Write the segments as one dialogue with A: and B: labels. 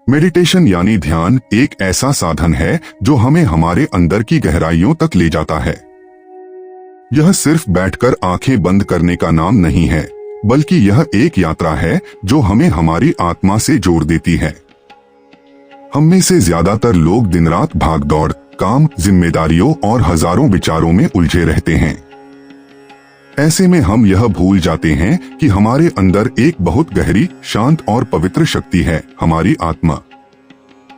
A: Meditation यानी ध्यान एक ऐसा साधन है जो हमें हमारे अंदर की गहराइयों तक ले जाता है। यह सिर्फ बैठकर आंखें बंद करने का नाम नहीं है, बल्कि यह एक यात्रा है जो हमें हमारी आत्मा से जोड़ देती है। हम में से ज्यादातर लोग दिन रात भागदौड़, काम, जिम्मेदारियों और हजारों विचारों में उलझे रहते हैं। ऐसे में हम यह भूल जाते हैं कि हमारे अंदर एक बहुत गहरी, शांत और पवित्र शक्ति है, हमारी आत्मा।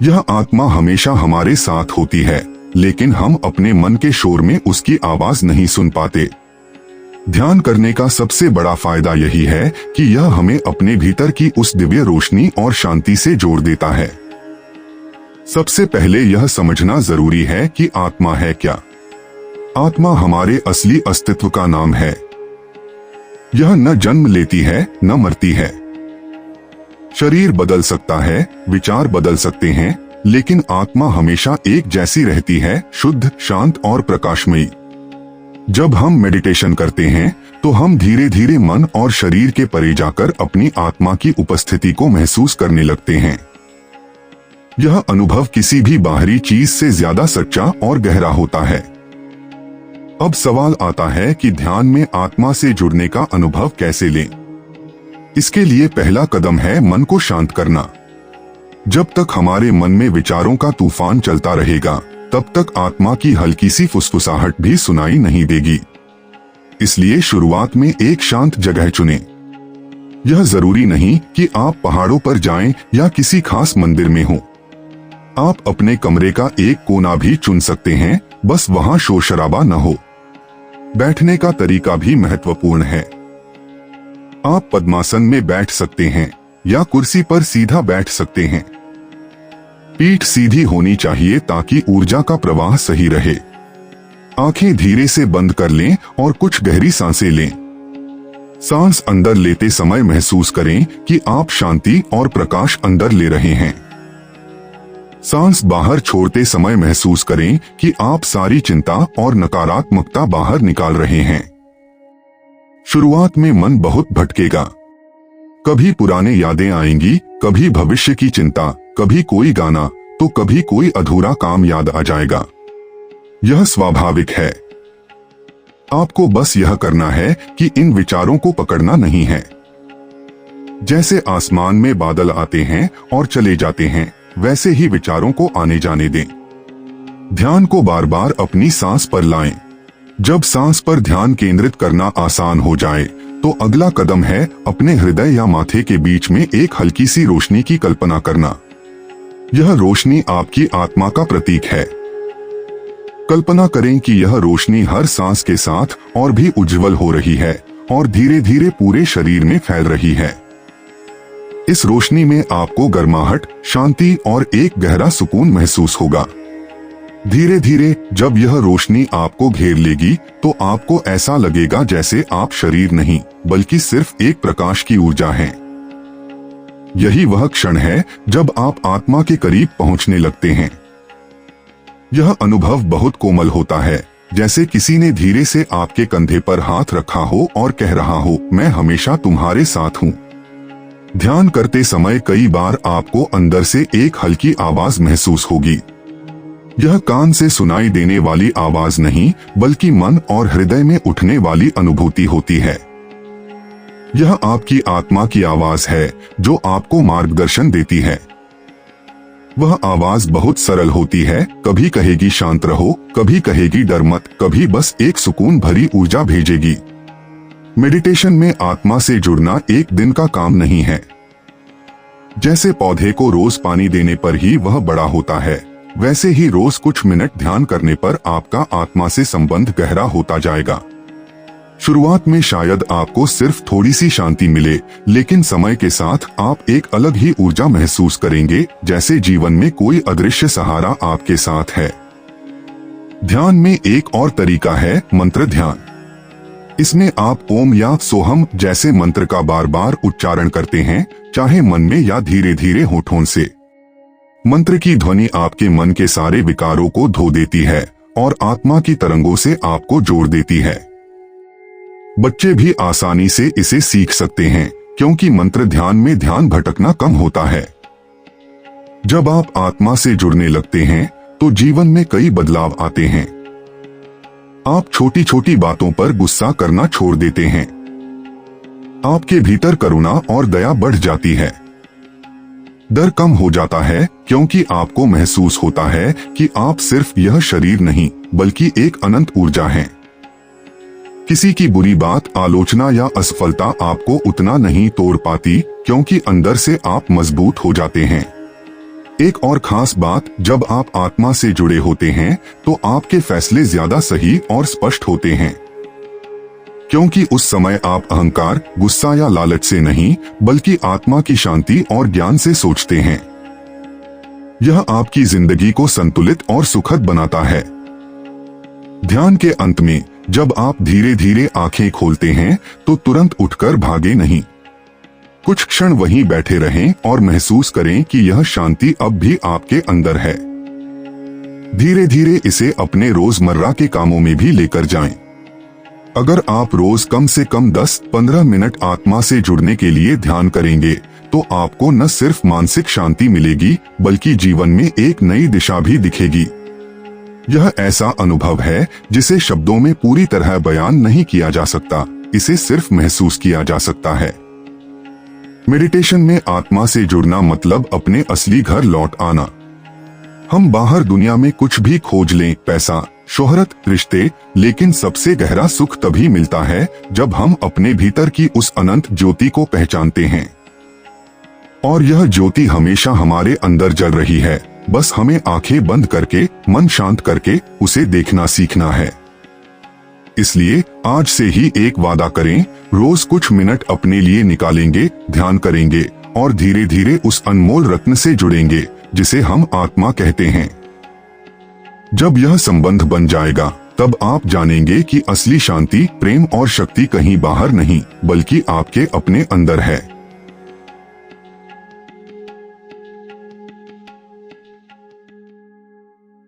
A: यह आत्मा हमेशा हमारे साथ होती है, लेकिन हम अपने मन के शोर में उसकी आवाज नहीं सुन पाते। ध्यान करने का सबसे बड़ा फायदा यही है कि यह हमें अपने भीतर की उस दिव्य रोशनी और शांति से जोड़ देता है। सबसे पहले यह समझना जरूरी है कि आत्मा है क्या। आत्मा हमारे असली अस्तित्व का नाम है। यह न जन्म लेती है, न मरती है। शरीर बदल सकता है, विचार बदल सकते हैं, लेकिन आत्मा हमेशा एक जैसी रहती है, शुद्ध, शांत और प्रकाशमयी। जब हम मेडिटेशन करते हैं तो हम धीरे धीरे मन और शरीर के परे जाकर अपनी आत्मा की उपस्थिति को महसूस करने लगते हैं। यह अनुभव किसी भी बाहरी चीज से ज्यादा सच्चा और गहरा होता है। अब सवाल आता है कि ध्यान में आत्मा से जुड़ने का अनुभव कैसे लें। इसके लिए पहला कदम है मन को शांत करना। जब तक हमारे मन में विचारों का तूफान चलता रहेगा, तब तक आत्मा की हल्की सी फुसफुसाहट भी सुनाई नहीं देगी। इसलिए शुरुआत में एक शांत जगह चुनें। यह जरूरी नहीं कि आप पहाड़ों पर जाएं या किसी खास मंदिर में हों। आप अपने कमरे का एक कोना भी चुन सकते हैं, बस वहां शोर शराबा न हो। बैठने का तरीका भी महत्वपूर्ण है। आप पद्मासन में बैठ सकते हैं या कुर्सी पर सीधा बैठ सकते हैं। पीठ सीधी होनी चाहिए ताकि ऊर्जा का प्रवाह सही रहे। आंखें धीरे से बंद कर लें और कुछ गहरी सांसें लें। सांस अंदर लेते समय महसूस करें कि आप शांति और प्रकाश अंदर ले रहे हैं। सांस बाहर छोड़ते समय महसूस करें कि आप सारी चिंता और नकारात्मकता बाहर निकाल रहे हैं। शुरुआत में मन बहुत भटकेगा। कभी पुराने यादें आएंगी, कभी भविष्य की चिंता, कभी कोई गाना, तो कभी कोई अधूरा काम याद आ जाएगा। यह स्वाभाविक है। आपको बस यह करना है कि इन विचारों को पकड़ना नहीं है। जैसे आसमान में बादल आते हैं और चले जाते हैं, वैसे ही विचारों को आने जाने दें। ध्यान को बार बार अपनी सांस पर लाएं। जब सांस पर ध्यान केंद्रित करना आसान हो जाए, तो अगला कदम है अपने हृदय या माथे के बीच में एक हल्की सी रोशनी की कल्पना करना। यह रोशनी आपकी आत्मा का प्रतीक है। कल्पना करें कि यह रोशनी हर सांस के साथ और भी उज्जवल हो रही है और धीरे धीरे पूरे शरीर में फैल रही है। इस रोशनी में आपको गर्माहट, शांति और एक गहरा सुकून महसूस होगा। धीरे धीरे जब यह रोशनी आपको घेर लेगी, तो आपको ऐसा लगेगा जैसे आप शरीर नहीं, बल्कि सिर्फ एक प्रकाश की ऊर्जा हैं। यही वह क्षण है जब आप आत्मा के करीब पहुंचने लगते हैं। यह अनुभव बहुत कोमल होता है, जैसे किसी ने धीरे से आपके कंधे पर हाथ रखा हो और कह रहा हो, मैं हमेशा तुम्हारे साथ हूं। ध्यान करते समय कई बार आपको अंदर से एक हल्की आवाज महसूस होगी। यह कान से सुनाई देने वाली आवाज नहीं, बल्कि मन और हृदय में उठने वाली अनुभूति होती है। यह आपकी आत्मा की आवाज है जो आपको मार्गदर्शन देती है। वह आवाज बहुत सरल होती है, कभी कहेगी शांत रहो, कभी कहेगी डर मत, कभी बस एक सुकून भरी ऊर्जा भेजेगी। मेडिटेशन में आत्मा से जुड़ना एक दिन का काम नहीं है। जैसे पौधे को रोज पानी देने पर ही वह बड़ा होता है, वैसे ही रोज कुछ मिनट ध्यान करने पर आपका आत्मा से संबंध गहरा होता जाएगा। शुरुआत में शायद आपको सिर्फ थोड़ी सी शांति मिले, लेकिन समय के साथ आप एक अलग ही ऊर्जा महसूस करेंगे, जैसे जीवन में कोई अदृश्य सहारा आपके साथ है। ध्यान में एक और तरीका है मंत्र ध्यान। इसमें आप ओम या सोहम जैसे मंत्र का बार बार उच्चारण करते हैं, चाहे मन में या धीरे धीरे होठों से। मंत्र की ध्वनि आपके मन के सारे विकारों को धो देती है और आत्मा की तरंगों से आपको जोड़ देती है। बच्चे भी आसानी से इसे सीख सकते हैं, क्योंकि मंत्र ध्यान में ध्यान भटकना कम होता है। जब आप आत्मा से जुड़ने लगते हैं तो जीवन में कई बदलाव आते हैं। आप छोटी छोटी बातों पर गुस्सा करना छोड़ देते हैं। आपके भीतर करुणा और दया बढ़ जाती है। डर कम हो जाता है क्योंकि आपको महसूस होता है कि आप सिर्फ यह शरीर नहीं बल्कि एक अनंत ऊर्जा हैं। किसी की बुरी बात, आलोचना या असफलता आपको उतना नहीं तोड़ पाती क्योंकि अंदर से आप मजबूत हो जाते हैं। एक और खास बात, जब आप आत्मा से जुड़े होते हैं तो आपके फैसले ज्यादा सही और स्पष्ट होते हैं, क्योंकि उस समय आप अहंकार, गुस्सा या लालच से नहीं बल्कि आत्मा की शांति और ज्ञान से सोचते हैं। यह आपकी जिंदगी को संतुलित और सुखद बनाता है। ध्यान के अंत में जब आप धीरे धीरे आंखें खोलते हैं तो तुरंत उठकर भागे नहीं। कुछ क्षण वहीं बैठे रहें और महसूस करें कि यह शांति अब भी आपके अंदर है। धीरे धीरे इसे अपने रोजमर्रा के कामों में भी लेकर जाएं। अगर आप रोज कम से कम 10-15 मिनट आत्मा से जुड़ने के लिए ध्यान करेंगे तो आपको न सिर्फ मानसिक शांति मिलेगी बल्कि जीवन में एक नई दिशा भी दिखेगी। यह ऐसा अनुभव है जिसे शब्दों में पूरी तरह बयान नहीं किया जा सकता, इसे सिर्फ महसूस किया जा सकता है। मेडिटेशन में आत्मा से जुड़ना मतलब अपने असली घर लौट आना। हम बाहर दुनिया में कुछ भी खोज लें, पैसा, शोहरत, रिश्ते, लेकिन सबसे गहरा सुख तभी मिलता है जब हम अपने भीतर की उस अनंत ज्योति को पहचानते हैं। और यह ज्योति हमेशा हमारे अंदर जल रही है, बस हमें आंखें बंद करके, मन शांत करके उसे देखना सीखना है। इसलिए आज से ही एक वादा करें, रोज कुछ मिनट अपने लिए निकालेंगे, ध्यान करेंगे और धीरे धीरे उस अनमोल रत्न से जुड़ेंगे जिसे हम आत्मा कहते हैं। जब यह संबंध बन जाएगा तब आप जानेंगे कि असली शांति, प्रेम और शक्ति कहीं बाहर नहीं बल्कि आपके अपने अंदर है।